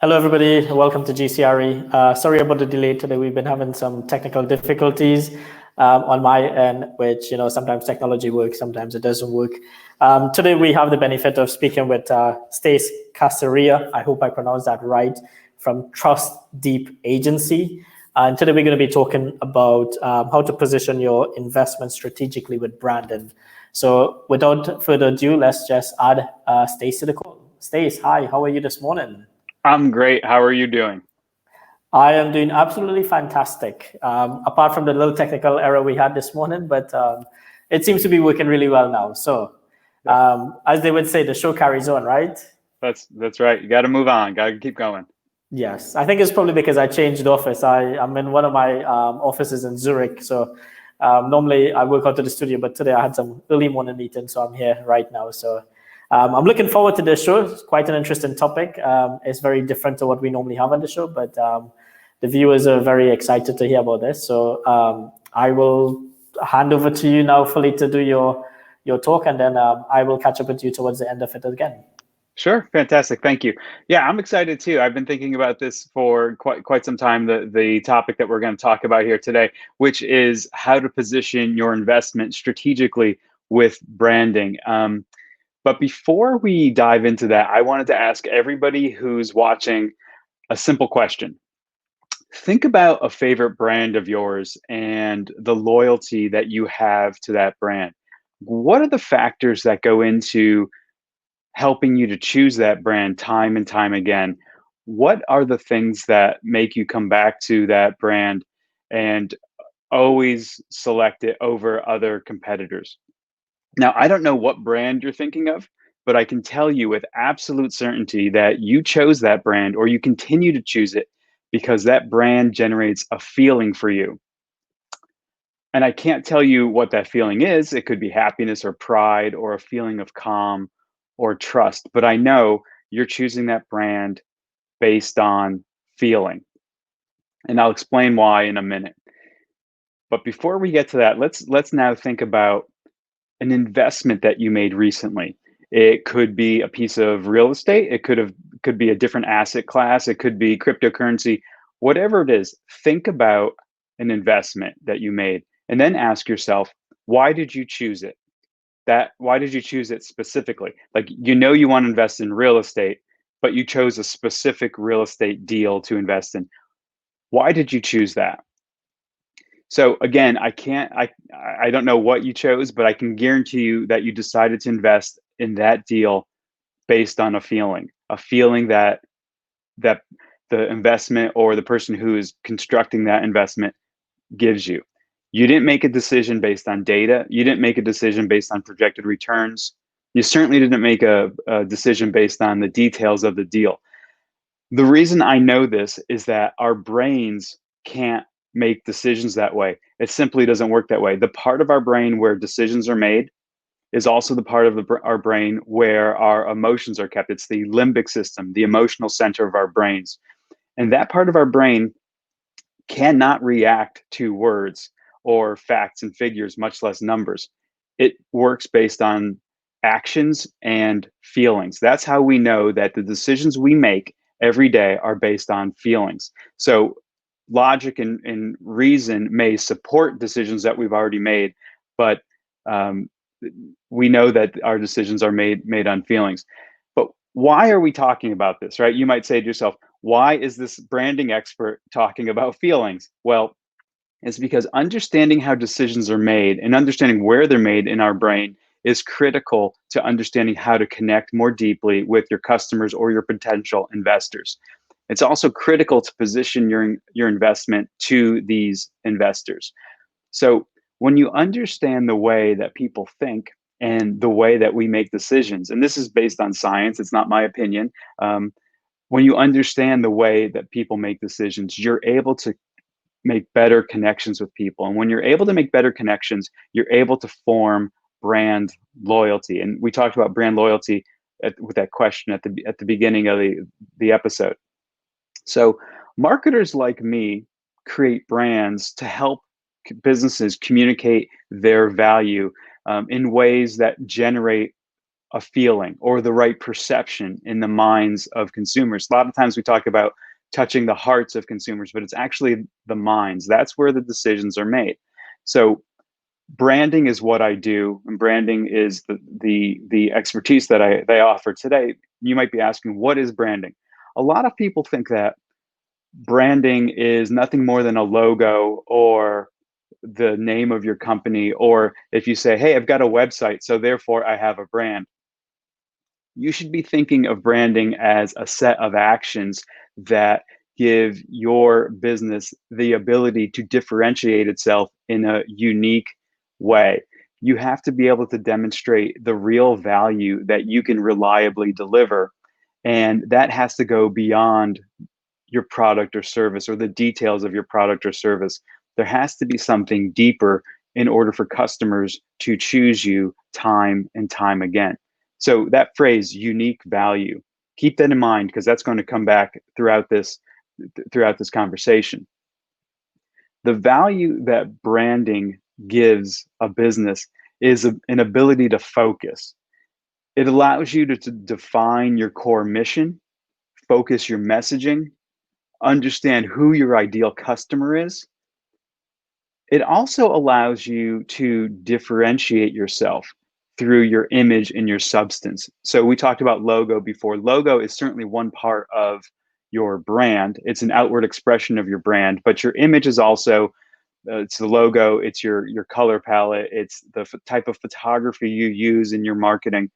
Hello, everybody. Welcome to GCRE. Sorry about the delay today. We've been having some technical difficulties on my end, which, sometimes technology works, sometimes it doesn't work. Today, we have the benefit of speaking with Stace Casaria. I hope I pronounced that right, from Trust Deep Agency. And today, we're going to be talking about how to position your investment strategically with branding. So without further ado, let's just add Stace to the call. Stace, hi, how are you this morning? I'm great. How are you doing? I am doing absolutely fantastic. Apart from the little technical error we had this morning, but it seems to be working really well now. So, as they would say, the show carries on, right? That's right. You got to move on. Got to keep going. Yes, I think it's probably because I changed office. I'm in one of my offices in Zurich. So normally I work out of the studio, but today I had some early morning meeting, so I'm here right now. So I'm looking forward to this show. It's quite an interesting topic. It's very different to what we normally have on the show, but the viewers are very excited to hear about this. So I will hand over to you now fully to do your talk, and then I will catch up with you towards the end of it again. Sure. Fantastic. Thank you. Yeah, I'm excited too. I've been thinking about this for quite some time, the topic that we're going to talk about here today, which is how to position your investment strategically with branding. But before we dive into that, I wanted to ask everybody who's watching a simple question. Think about a favorite brand of yours and the loyalty that you have to that brand. What are the factors that go into helping you to choose that brand time and time again? What are the things that make you come back to that brand and always select it over other competitors? Now, I don't know what brand you're thinking of, but I can tell you with absolute certainty that you chose that brand or you continue to choose it because that brand generates a feeling for you. And I can't tell you what that feeling is. It could be happiness or pride or a feeling of calm or trust, but I know you're choosing that brand based on feeling. And I'll explain why in a minute. But before we get to that, let's now think about an investment that you made recently. It could be a piece of real estate, could be a different asset class, it could be cryptocurrency, whatever it is. Think about an investment that you made and then ask yourself, why did you choose it? Why did you choose it specifically? Like, you want to invest in real estate, but you chose a specific real estate deal to invest in. Why did you choose that? So again, I don't know what you chose, but I can guarantee you that you decided to invest in that deal based on a feeling that the investment or the person who is constructing that investment gives you. You didn't make a decision based on data. You didn't make a decision based on projected returns. You certainly didn't make a decision based on the details of the deal. The reason I know this is that our brains can't make decisions that way. It simply doesn't work that way. The part of our brain where decisions are made is also the part of our brain where our emotions are kept. It's the limbic system, the emotional center of our brains. And that part of our brain cannot react to words or facts and figures, much less numbers. It works based on actions and feelings. That's how we know that the decisions we make every day are based on feelings. So logic and reason may support decisions that we've already made, but we know that our decisions are made on feelings. But why are we talking about this, right? You might say to yourself, why is this branding expert talking about feelings? Well, it's because understanding how decisions are made and understanding where they're made in our brain is critical to understanding how to connect more deeply with your customers or your potential investors. It's also critical to position your investment to these investors. So when you understand the way that people think and the way that we make decisions, and this is based on science, it's not my opinion. When you understand the way that people make decisions, you're able to make better connections with people. And when you're able to make better connections, you're able to form brand loyalty. And we talked about brand loyalty with that question at the beginning of the episode. So marketers like me create brands to help businesses communicate their value in ways that generate a feeling or the right perception in the minds of consumers. A lot of times we talk about touching the hearts of consumers, but it's actually the minds. That's where the decisions are made. So branding is what I do, and branding is the expertise that I offer today. You might be asking, what is branding? A lot of people think that branding is nothing more than a logo or the name of your company, or if you say, hey, I've got a website, so therefore I have a brand. You should be thinking of branding as a set of actions that give your business the ability to differentiate itself in a unique way. You have to be able to demonstrate the real value that you can reliably deliver. And that has to go beyond your product or service or the details of your product or service. There has to be something deeper in order for customers to choose you time and time again. So that phrase, unique value, keep that in mind because that's going to come back throughout this conversation. The value that branding gives a business is an ability to focus. It allows you to define your core mission, focus your messaging, understand who your ideal customer is. It also allows you to differentiate yourself through your image and your substance. So we talked about logo before. Logo is certainly one part of your brand. It's an outward expression of your brand, but your image is also it's the logo, it's your color palette, it's the type of photography you use in your marketing,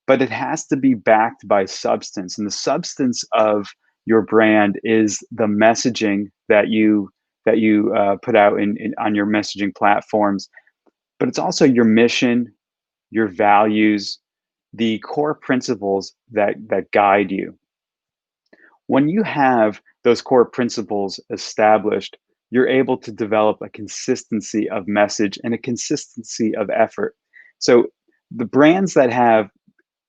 but it has to be backed by substance. And the substance of your brand is the messaging that you put out on your messaging platforms, but it's also your mission, your values, the core principles that guide you. When you have those core principles established, you're able to develop a consistency of message and a consistency of effort. So the brands that have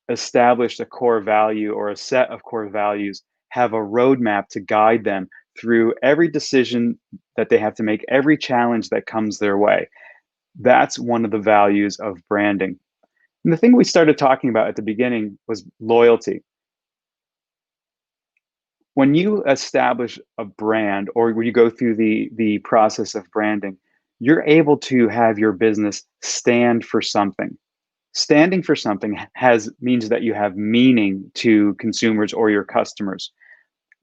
established a core value or a set of core values have a roadmap to guide them through every decision that they have to make, every challenge that comes their way. That's one of the values of branding. And the thing we started talking about at the beginning was loyalty. When you establish a brand or when you go through the process of branding, you're able to have your business stand for something. Standing for something means that you have meaning to consumers or your customers.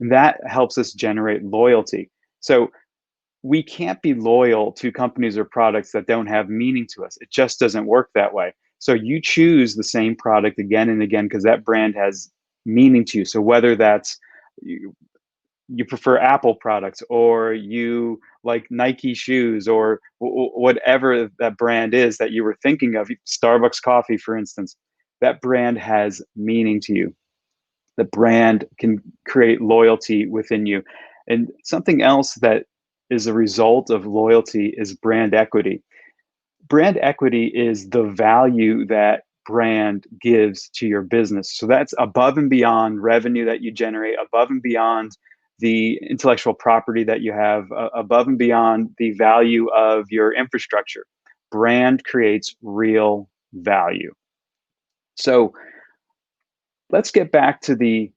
That helps us generate loyalty. So we can't be loyal to companies or products that don't have meaning to us. It just doesn't work that way. So you choose the same product again and again because that brand has meaning to you. So whether that's you prefer Apple products or you like Nike shoes or whatever that brand is that you were thinking of, Starbucks coffee, for instance, that brand has meaning to you. The brand can create loyalty within you. And something else that is a result of loyalty is brand equity. Brand equity is the value that brand gives to your business. So that's above and beyond revenue that you generate, above and beyond the intellectual property that you have, above and beyond the value of your infrastructure. Brand creates real value. So let's get back to the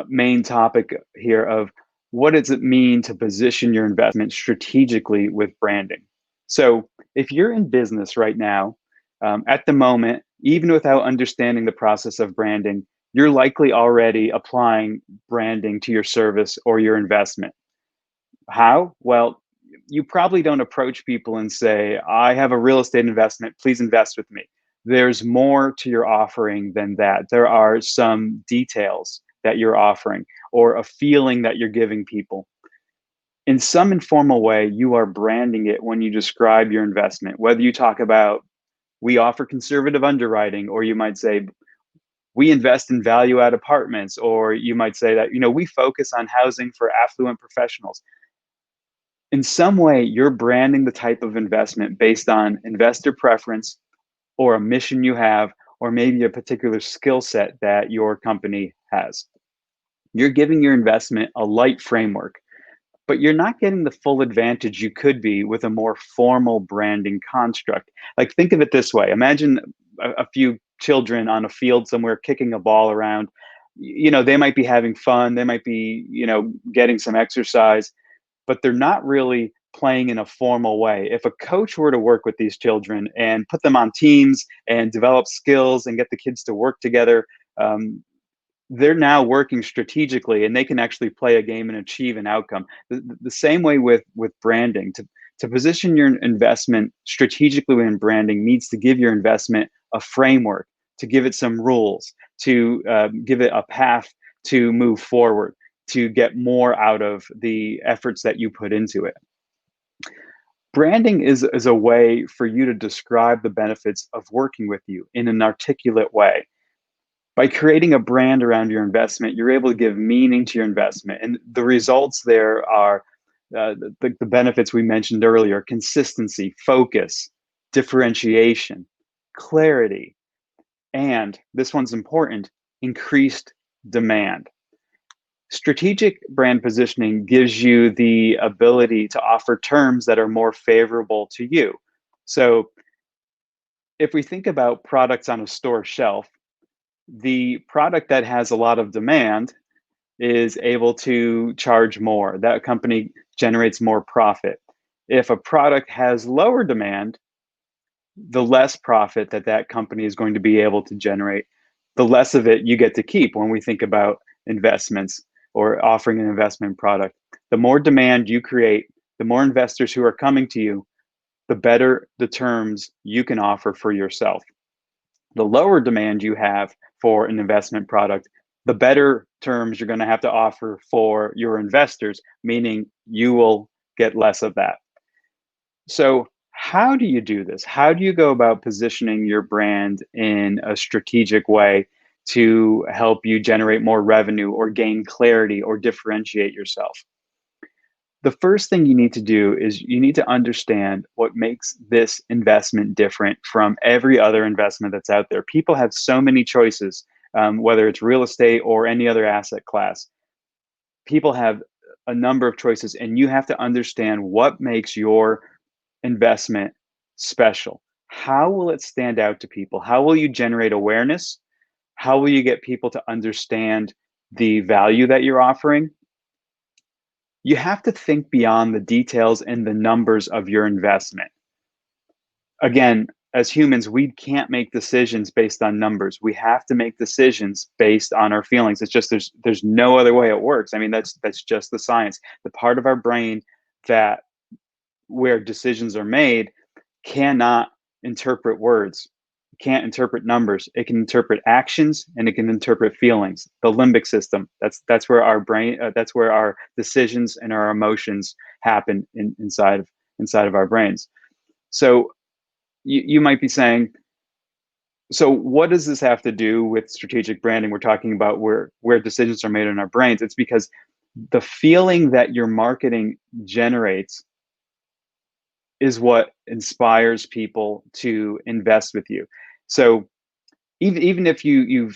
main topic here of what does it mean to position your investment strategically with branding? So if you're in business right now, at the moment, even without understanding the process of branding, you're likely already applying branding to your service or your investment. How? Well, you probably don't approach people and say, I have a real estate investment, please invest with me. There's more to your offering than that. There are some details that you're offering or a feeling that you're giving people. In some informal way, you are branding it when you describe your investment, whether you talk about, we offer conservative underwriting, or you might say, we invest in value add apartments, or you might say that, we focus on housing for affluent professionals. In some way, you're branding the type of investment based on investor preference or a mission you have, or maybe a particular skill set that your company has. You're giving your investment a light framework, but you're not getting the full advantage you could be with a more formal branding construct. Like, think of it this way. Imagine a few children on a field somewhere kicking a ball around. They might be having fun, they might be, getting some exercise, but they're not really playing in a formal way. If a coach were to work with these children and put them on teams and develop skills and get the kids to work together, they're now working strategically, and they can actually play a game and achieve an outcome. The same way with branding. To position your investment strategically in branding needs to give your investment a framework, to give it some rules, to give it a path to move forward, to get more out of the efforts that you put into it. Branding is a way for you to describe the benefits of working with you in an articulate way. By creating a brand around your investment, you're able to give meaning to your investment. And the results there are the benefits we mentioned earlier: consistency, focus, differentiation, clarity, and this one's important, increased demand. Strategic brand positioning gives you the ability to offer terms that are more favorable to you. So if we think about products on a store shelf, the product that has a lot of demand is able to charge more. That company generates more profit. If a product has lower demand, the less profit that company is going to be able to generate, the less of it you get to keep when we think about investments or offering an investment product. The more demand you create, the more investors who are coming to you, the better the terms you can offer for yourself. The lower demand you have for an investment product, the better terms you're going to have to offer for your investors, meaning you will get less of that. So how do you do this? How do you go about positioning your brand in a strategic way to help you generate more revenue or gain clarity or differentiate yourself? The first thing you need to do is you need to understand what makes this investment different from every other investment that's out there. People have so many choices, whether it's real estate or any other asset class. People have a number of choices, and you have to understand what makes your investment special. How will it stand out to people? How will you generate awareness? How will you get people to understand the value that you're offering? You have to think beyond the details and the numbers of your investment. Again, as humans, we can't make decisions based on numbers. We have to make decisions based on our feelings. It's just there's no other way it works. I mean, that's just the science. The part of our brain that where decisions are made cannot interpret words, can't interpret numbers. It can interpret actions, and it can interpret feelings. The limbic system, that's where our brain, that's where our decisions and our emotions happen inside of our brains. So you might be saying, so what does this have to do with strategic branding? We're talking about where decisions are made in our brains. It's because the feeling that your marketing generates is what inspires people to invest with you. So even if you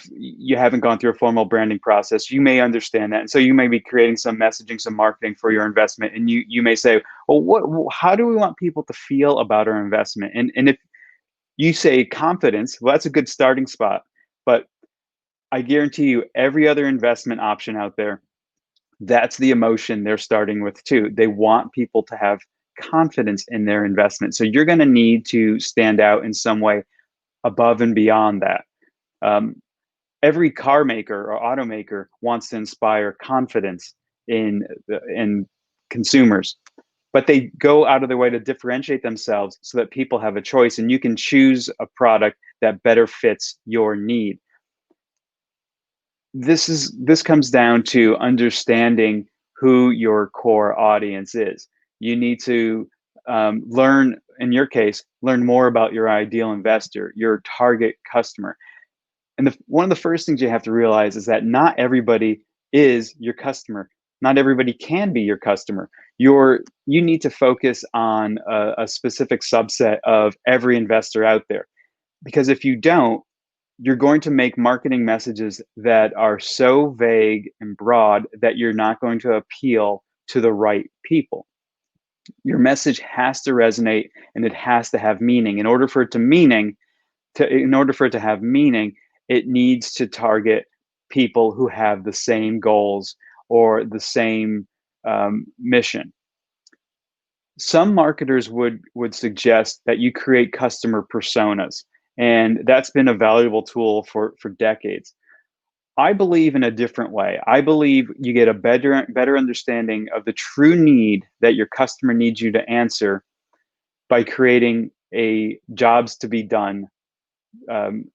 haven't gone through a formal branding process, you may understand that. And so you may be creating some messaging, some marketing for your investment. And you may say, well, how do we want people to feel about our investment? And if you say confidence, well, that's a good starting spot. But I guarantee you, every other investment option out there, that's the emotion they're starting with too. They want people to have confidence in their investment. So you're going to need to stand out in some way above and beyond that. Every car maker or automaker wants to inspire confidence in consumers, but they go out of their way to differentiate themselves so that people have a choice, and you can choose a product that better fits your need. This comes down to understanding who your core audience is. You need to learn, in your case, learn more about your ideal investor, your target customer. And one of the first things you have to realize is that not everybody is your customer. Not everybody can be your customer. You need to focus on a specific subset of every investor out there. Because if you don't, you're going to make marketing messages that are so vague and broad that you're not going to appeal to the right people. Your message has to resonate, and it has to have meaning. In order for it to in order for it to have meaning, it needs to target people who have the same goals or the same mission. Some marketers would suggest that you create customer personas, and that's been a valuable tool for decades. I believe in a different way. I believe you get a better understanding of the true need that your customer needs you to answer by creating a jobs to be done um,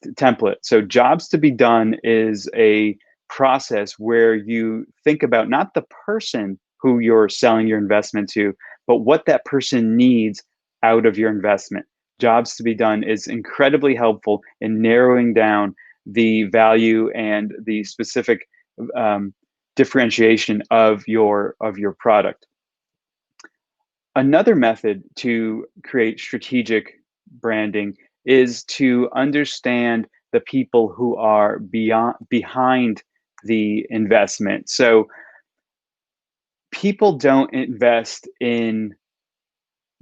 template. So jobs to be done is a process where you think about not the person who you're selling your investment to, but what that person needs out of your investment. Jobs to be done is incredibly helpful in narrowing down the value and the specific differentiation of your product. Another method to create strategic branding is to understand the people who are behind the investment. So people don't invest in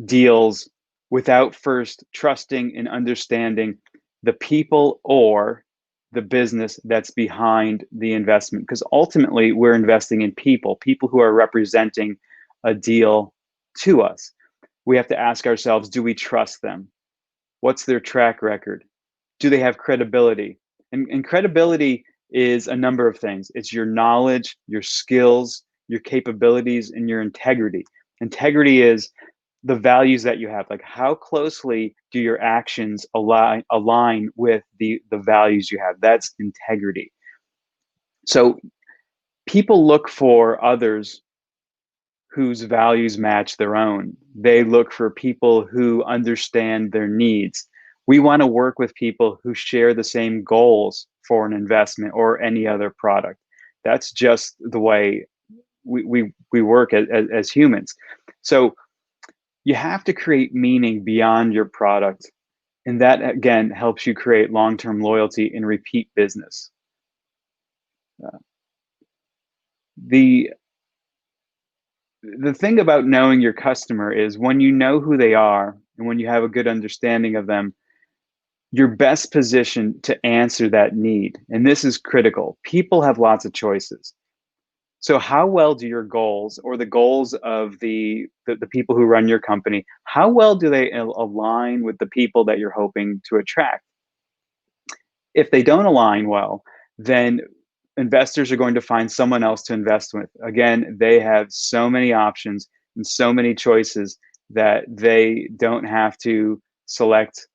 deals without first trusting and understanding the people or the business that's behind the investment, because ultimately we're investing in people who are representing a deal to us. We have to ask ourselves, do we trust them? What's their track record? Do they have credibility? And credibility is a number of things. It's your knowledge, your skills, your capabilities, and your integrity. Integrity is the values that you have. Like, how closely do your actions align with the values you have? That's integrity. So people look for others whose values match their own. They look for people who understand their needs. We want to work with people who share the same goals for an investment or any other product. That's just the way we work as humans. So you have to create meaning beyond your product. And that, again, helps you create long-term loyalty and repeat business. The thing about knowing your customer is when you know who they are and when you have a good understanding of them, you're best positioned to answer that need. And this is critical. People have lots of choices. So how well do your goals or the goals of the people who run your company, how well do they align with the people that you're hoping to attract? If they don't align well, then investors are going to find someone else to invest with. Again, they have so many options and so many choices that they don't have to select.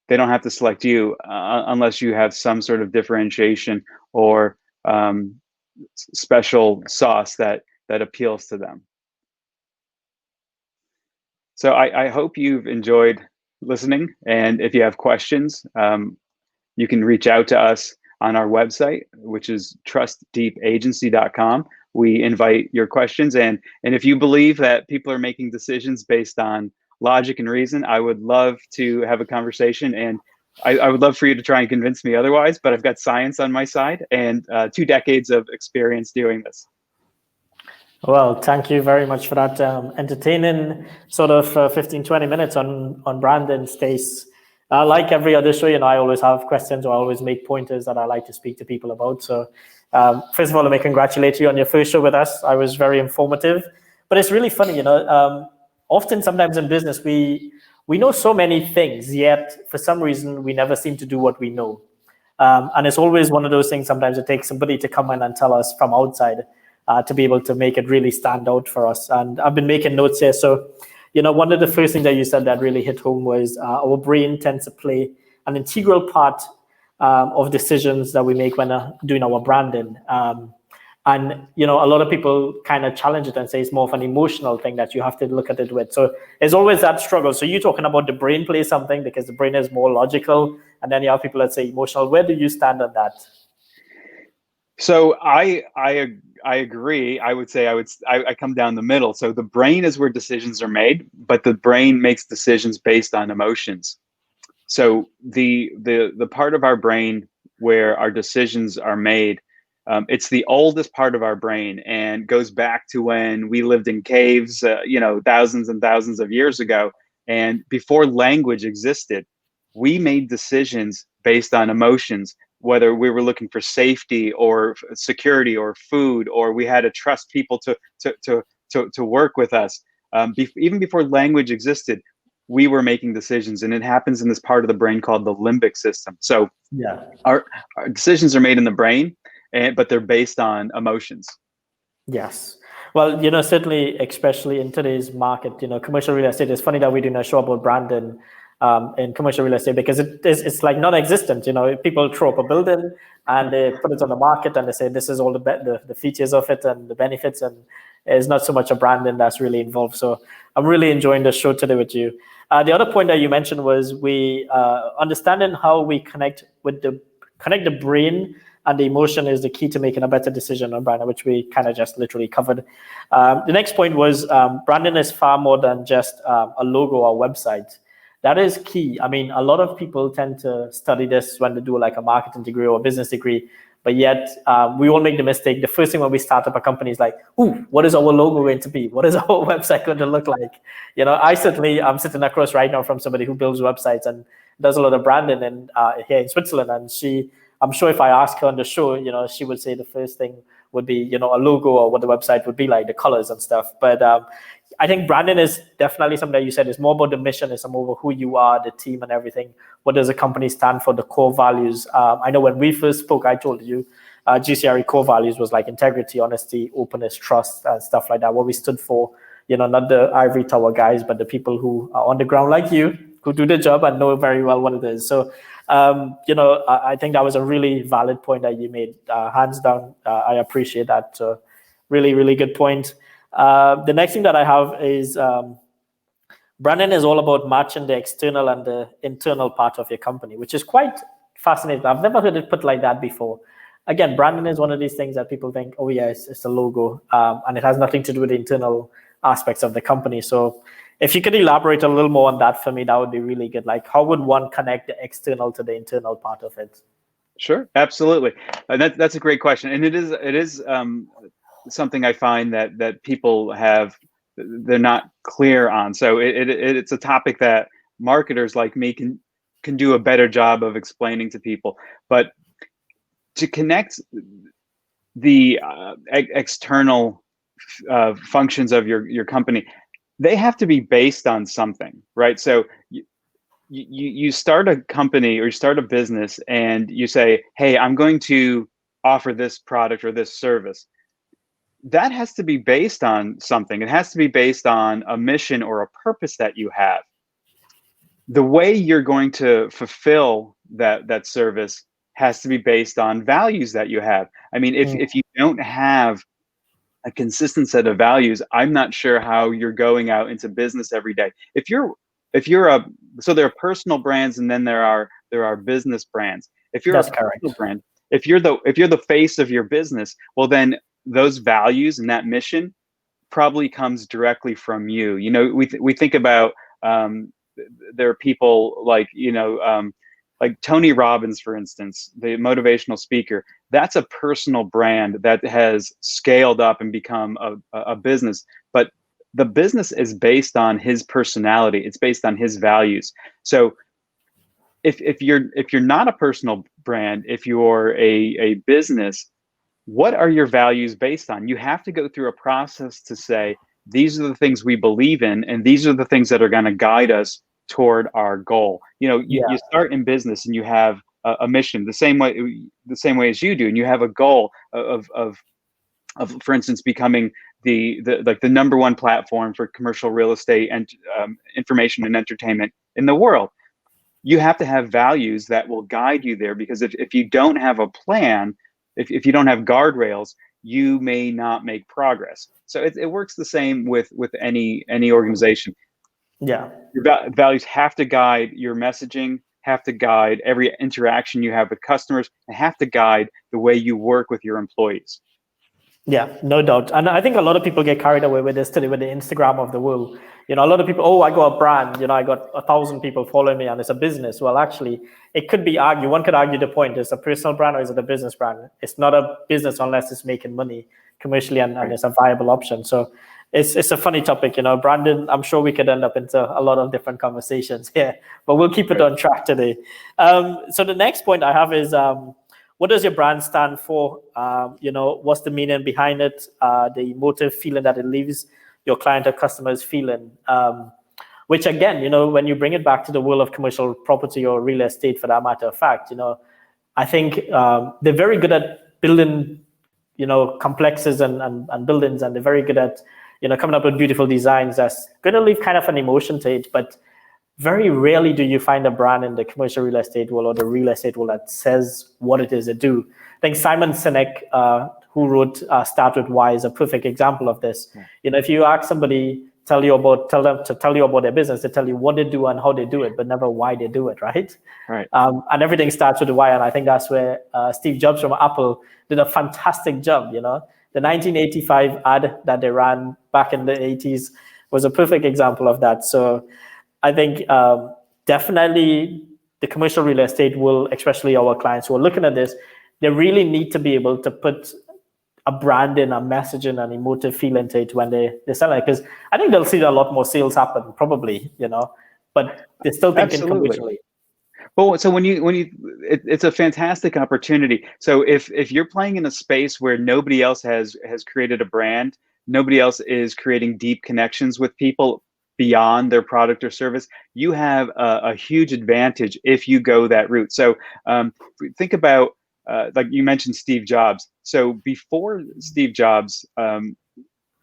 They don't have to select you unless you have some sort of differentiation or special sauce that appeals to them. So I hope you've enjoyed listening, and if you have questions, you can reach out to us on our website, which is trustdeepagency.com. We invite your questions, and if you believe that people are making decisions based on logic and reason, I would love to have a conversation, and I would love for you to try and convince me otherwise, but I've got science on my side and 2 decades of experience doing this. Well, thank you very much for that entertaining sort of 15, 20 minutes on branding, Stace. Like every other show, I always have questions or I always make pointers that I like to speak to people about. So first of all, let me congratulate you on your first show with us. I was very informative, but it's really funny, often sometimes in business, we know so many things, yet for some reason, we never seem to do what we know. And it's always one of those things, sometimes it takes somebody to come in and tell us from outside to be able to make it really stand out for us. And I've been making notes here. So, one of the first things that you said that really hit home was our brain tends to play an integral part of decisions that we make when doing our branding. And, a lot of people kind of challenge it and say it's more of an emotional thing that you have to look at it with. So there's always that struggle. So you're talking about the brain plays something because the brain is more logical. And then you have people that say emotional. Where do you stand on that? So I agree. I would say I come down the middle. So the brain is where decisions are made, but the brain makes decisions based on emotions. So the part of our brain where our decisions are made, it's the oldest part of our brain and goes back to when we lived in caves, thousands and thousands of years ago, and before language existed. we made decisions based on emotions, whether we were looking for safety or security or food, or we had to trust people to work with us. Even before language existed, we were making decisions, and it happens in this part of the brain called the limbic system. So Yeah. our decisions are made in the brain, but they're based on emotions. Yes. Well, certainly, especially in today's market, commercial real estate, it's funny that we do not show about branding in commercial real estate, because it's like non-existent. People throw up a building and they put it on the market and they say this is all the features of it and the benefits, and there's not so much a branding that's really involved. So I'm really enjoying the show today with you. The other point that you mentioned was we understanding how we connect the brain and the emotion is the key to making a better decision on branding, which we kind of just literally covered. The next point was branding is far more than just a logo or website. That is key. I mean, a lot of people tend to study this when they do like a marketing degree or a business degree, but yet we all make the mistake. The first thing when we start up a company is like, ooh, what is our logo going to be? What is our website going to look like? I'm sitting across right now from somebody who builds websites and does a lot of branding here in Switzerland, and I'm sure if I ask her on the show, she would say the first thing would be, a logo or what the website would be like, the colors and stuff. But I think branding is definitely something that you said is more about the mission, it's more about who you are, the team and everything. What does a company stand for, the core values? I know when we first spoke, I told you GCRE core values was like integrity, honesty, openness, trust, and stuff like that. What we stood for, not the ivory tower guys, but the people who are on the ground like you, who do the job and know very well what it is. So, I think that was a really valid point that you made. Hands down, I appreciate that. Really, really good point. The next thing that I have is branding is all about matching the external and the internal part of your company, which is quite fascinating. I've never heard it put like that before. Again, branding is one of these things that people think, oh yeah, it's a logo, and it has nothing to do with the internal aspects of the company. So if you could elaborate a little more on that for me, that would be really good. Like, how would one connect the external to the internal part of it? Sure, absolutely. That's a great question, and it is something I find that people they're not clear on. So it's a topic that marketers like me can do a better job of explaining to people. But to connect the external functions of your company, they have to be based on something, right? So you start a company or you start a business and you say, hey, I'm going to offer this product or this service. That has to be based on something. It has to be based on a mission or a purpose that you have. The way you're going to fulfill that service has to be based on values that you have. I mean, if you don't have a consistent set of values, I'm not sure how you're going out into business every day. So there are personal brands and then there are business brands. If you're That's a correct. personal brand, if you're the face of your business, well then those values and that mission probably comes directly from you. We think about there are people like like Tony Robbins, for instance, the motivational speaker. That's a personal brand that has scaled up and become a business. But the business is based on his personality. It's based on his values. So if you're not a personal brand, if you're a business, what are your values based on? You have to go through a process to say, these are the things we believe in, and these are the things that are going to guide us toward our goal. You start in business and you have a mission the same way as you do, and you have a goal of for instance, becoming the number one platform for commercial real estate and information and entertainment in the world. You have to have values that will guide you there, because if you don't have a plan, if you don't have guardrails, you may not make progress. So it works the same with any organization. Yeah. Your values have to guide your messaging, have to guide every interaction you have with customers, and have to guide the way you work with your employees. Yeah, no doubt. And I think a lot of people get carried away with this today, with the Instagram of the world. A lot of people, oh, I got a brand, I got 1,000 people following me and it's a business. Well, actually, it could be one could argue the point, is a personal brand or is it a business brand? It's not a business unless it's making money commercially and it's a viable option. So it's a funny topic, Brandon. I'm sure we could end up into a lot of different conversations here, but we'll keep it on track today. So the next point I have is, what does your brand stand for? What's the meaning behind it? The emotive feeling that it leaves your client or customers feeling. Which again, when you bring it back to the world of commercial property or real estate, for that matter of fact, I think they're very good at building, complexes and buildings, and they're very good at, coming up with beautiful designs that's going to leave kind of an emotion to it. But very rarely do you find a brand in the commercial real estate world or the real estate world that says what it is they do. I think Simon Sinek, who wrote Start With Why, is a perfect example of this. Yeah. If you ask somebody, tell them to tell you about their business, they tell you what they do and how they do it, but never why they do it, right? Right. And everything starts with the why, and I think that's where Steve Jobs from Apple did a fantastic job. The 1985 ad that they ran back in the 80s was a perfect example of that. So I think definitely the commercial real estate will, especially our clients who are looking at this, they really need to be able to put a brand in, a message in, an emotive feel into it when they sell it, because I think they'll see a lot more sales happen probably, but they're still thinking commercially. Well, so it's a fantastic opportunity. So if you're playing in a space where nobody else has created a brand, nobody else is creating deep connections with people beyond their product or service, you have a huge advantage if you go that route. So think about, like you mentioned Steve Jobs. So before Steve Jobs,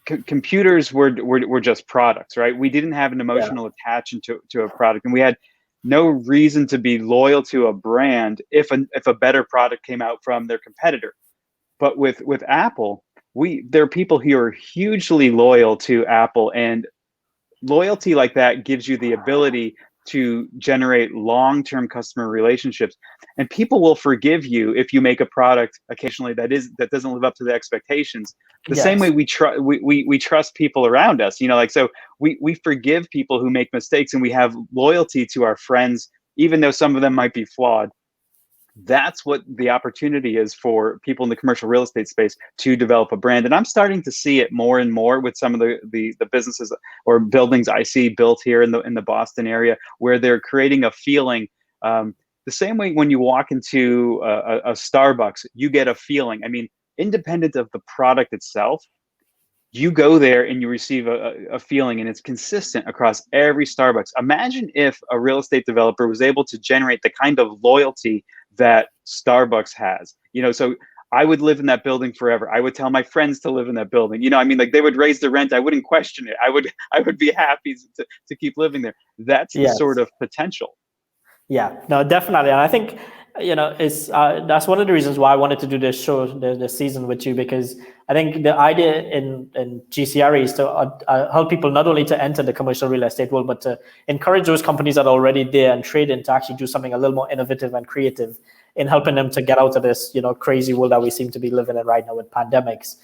computers were just products, right? We didn't have an emotional attachment to a product, and we had no reason to be loyal to a brand if a better product came out from their competitor. But with Apple, there are people who are hugely loyal to Apple, and loyalty like that gives you the ability to generate long-term customer relationships, and people will forgive you if you make a product occasionally that doesn't live up to the expectations. The same way we trust people around us, so we forgive people who make mistakes, and we have loyalty to our friends, even though some of them might be flawed. That's what the opportunity is for people in the commercial real estate space, to develop a brand. And I'm starting to see it more and more with some of the businesses or buildings I see built here in the Boston area, where they're creating a feeling. The same way when you walk into a Starbucks, you get a feeling. I mean, independent of the product itself, you go there and you receive a feeling, and it's consistent across every Starbucks. Imagine if a real estate developer was able to generate the kind of loyalty that Starbucks has. So I would live in that building forever. I would tell my friends to live in that building. Like they would raise the rent. I wouldn't question it. I would be happy to keep living there. That's the sort of potential. Yeah, no, definitely. And I think, it's that's one of the reasons why I wanted to do this show, the season with you, because I think the idea in GCRE is to help people not only to enter the commercial real estate world, but to encourage those companies that are already there and trade in to actually do something a little more innovative and creative in helping them to get out of this, crazy world that we seem to be living in right now with pandemics.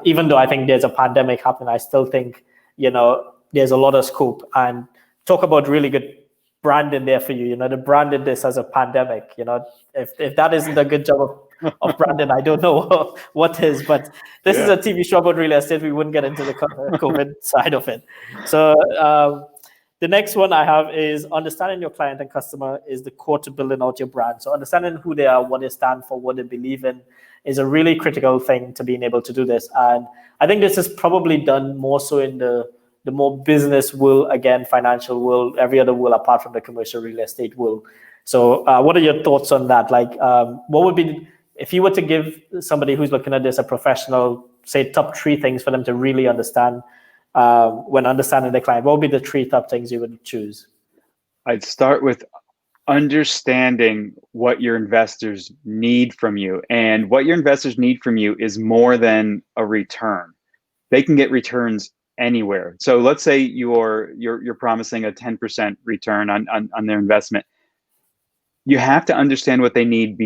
Even though I think there's a pandemic happening, I still think, there's a lot of scope. And talk about really good branding there for you. They branded this as a pandemic. If that isn't a good job of branding, I don't know what is. But this is a TV show about real estate. We wouldn't get into the COVID side of it. So the next one I have is understanding your client and customer is the core to building out your brand. So understanding who they are, what they stand for, what they believe in is a really critical thing to being able to do this. And I think this is probably done more so in the more business world, again, financial world, every other world apart from the commercial real estate world. So what are your thoughts on that? Like, what would be, if you were to give somebody who's looking at this, a professional, say top 3 things for them to really understand when understanding the client, what would be the 3 top things you would choose? I'd start with understanding what your investors need from you. And what your investors need from you is more than a return. They can get returns anywhere. So let's say you're promising a 10% return on their investment. You have to understand what they need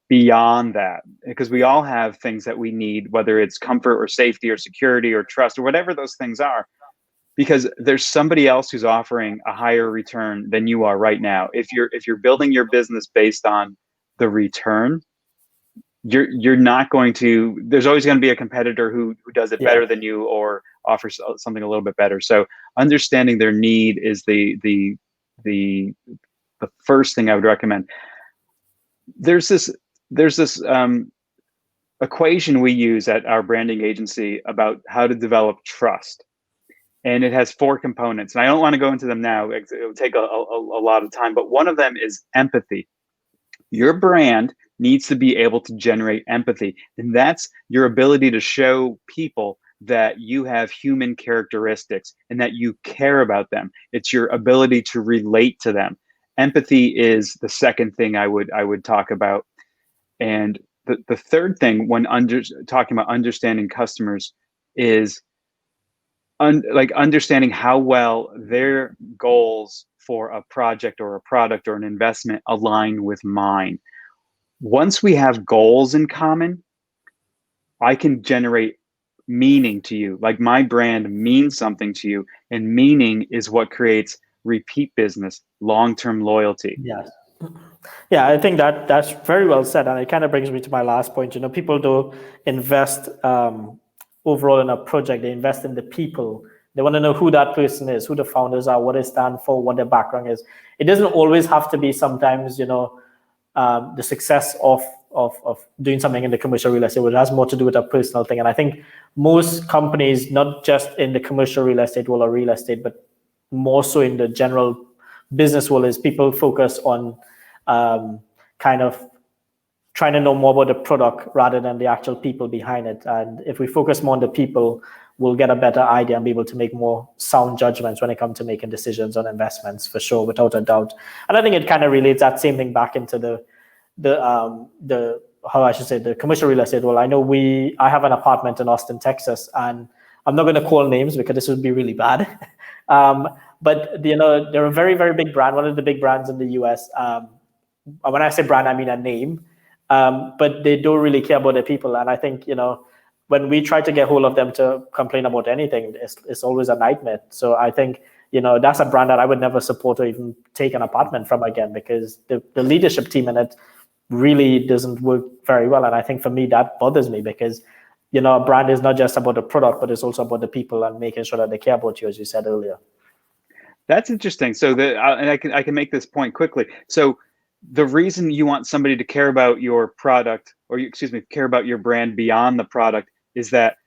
beyond that, because we all have things that we need, whether it's comfort or safety or security or trust or whatever those things are, because there's somebody else who's offering a higher return than you are right now. If you're building your business based on the return, you're not going to, there's always going to be a competitor who does it Yeah. better than you or offers something a little bit better. So understanding their need is the first thing I would recommend. There's this equation we use at our branding agency about how to develop trust. And it has 4 components. And I don't want to go into them now. It would take a lot of time. But one of them is empathy. Your brand needs to be able to generate empathy. And that's your ability to show people that you have human characteristics and that you care about them. It's your ability to relate to them. Empathy is the second thing I would talk about. And the third thing when talking about understanding customers is understanding how well their goals for a project or a product or an investment align with mine. Once we have goals in common, I can generate meaning to you. Like my brand means something to you, and meaning is what creates repeat business, long-term loyalty. Yes. Yeah, I think that's very well said, and it kind of brings me to my last point. You know, people do invest overall in a project. They invest in the people. They want to know who that person is, who the founders are, what they stand for, what their background is. It doesn't always have to be. Sometimes, you know, the success of doing something in the commercial real estate, which has more to do with a personal thing. And I think most companies, not just in the commercial real estate world or real estate, but more so in the general business world, is people focus on kind of trying to know more about the product rather than the actual people behind it. And if we focus more on the people, we'll get a better idea and be able to make more sound judgments when it comes to making decisions on investments, for sure, without a doubt. And I think it kind of relates that same thing back into the how I should say, the commercial real estate. Well, I know I have an apartment in Austin, Texas, and I'm not going to call names because this would be really bad. But you know, they're a very, very big brand, one of the big brands in the US. When I say brand, I mean a name. But they don't really care about their people. And I think, you know, when we try to get hold of them to complain about anything, it's always a nightmare. So I think, you know, that's a brand that I would never support or even take an apartment from again, because the leadership team in it really doesn't work very well. And I think for me, that bothers me because, you know, a brand is not just about the product, but it's also about the people and making sure that they care about you, as you said earlier. That's interesting. So and I can make this point quickly. So the reason you want somebody to care about your product, or care about your brand beyond the product, is that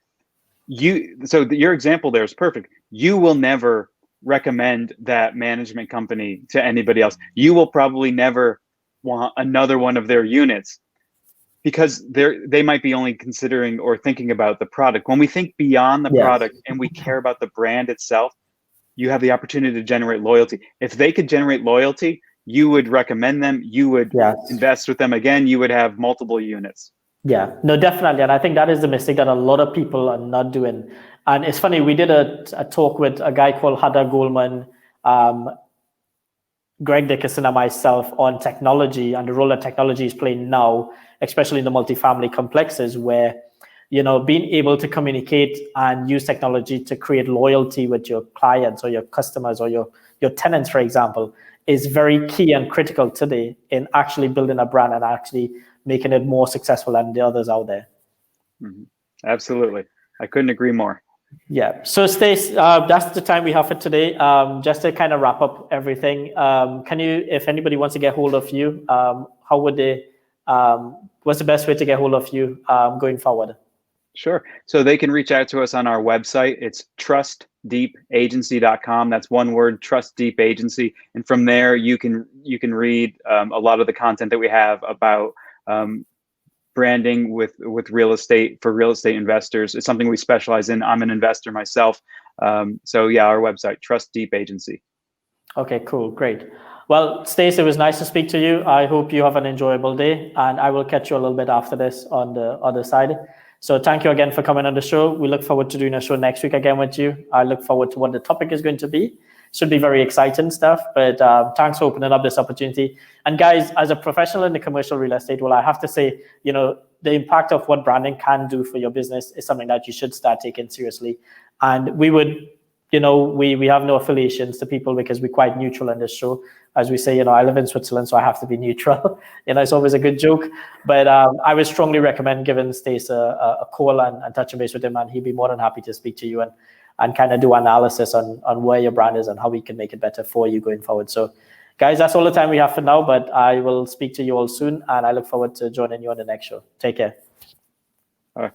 your example there is perfect. You will never recommend that management company to anybody else. You will probably never want another one of their units because they might be only considering or thinking about the product. When we think beyond the product and we care about the brand itself, you have the opportunity to generate loyalty. If they could generate loyalty, you would recommend them, you would invest with them again, you would have multiple units. Yeah, no, definitely. And I think that is the mistake that a lot of people are not doing. And it's funny, we did a talk with a guy called Hada Goldman, Greg Dickerson, and myself on technology and the role that technology is playing now, especially in the multifamily complexes, where, you know, being able to communicate and use technology to create loyalty with your clients or your customers or your tenants, for example, is very key and critical today in actually building a brand and actually making it more successful than the others out there. Mm-hmm. Absolutely. I couldn't agree more. Yeah. So Stace, that's the time we have for today. Just to kind of wrap up everything, can you, if anybody wants to get hold of you, how would they, what's the best way to get hold of you going forward? Sure. So they can reach out to us on our website. It's trustdeepagency.com. That's one word, Trust Deep Agency. And from there, you can read a lot of the content that we have about branding with real estate for real estate investors. It's something we specialize in. I'm an investor myself. So yeah, our website, Trust Deep Agency. Okay, cool. Great. Well, Stace, it was nice to speak to you. I hope you have an enjoyable day, and I will catch you a little bit after this on the other side. So thank you again for coming on the show. We look forward to doing a show next week again with you. I look forward to what the topic is going to be. Should be very exciting stuff, but thanks for opening up this opportunity. And guys, as a professional in the commercial real estate, well, I have to say, you know, the impact of what branding can do for your business is something that you should start taking seriously. And we would we have no affiliations to people because we're quite neutral on this show. As we say, I live in Switzerland, so I have to be neutral. It's always a good joke. But I would strongly recommend giving Stace a call and touching base with him, and he'd be more than happy to speak to you and kind of do analysis on where your brand is and how we can make it better for you going forward. So, guys, that's all the time we have for now, but I will speak to you all soon, and I look forward to joining you on the next show. Take care. All right.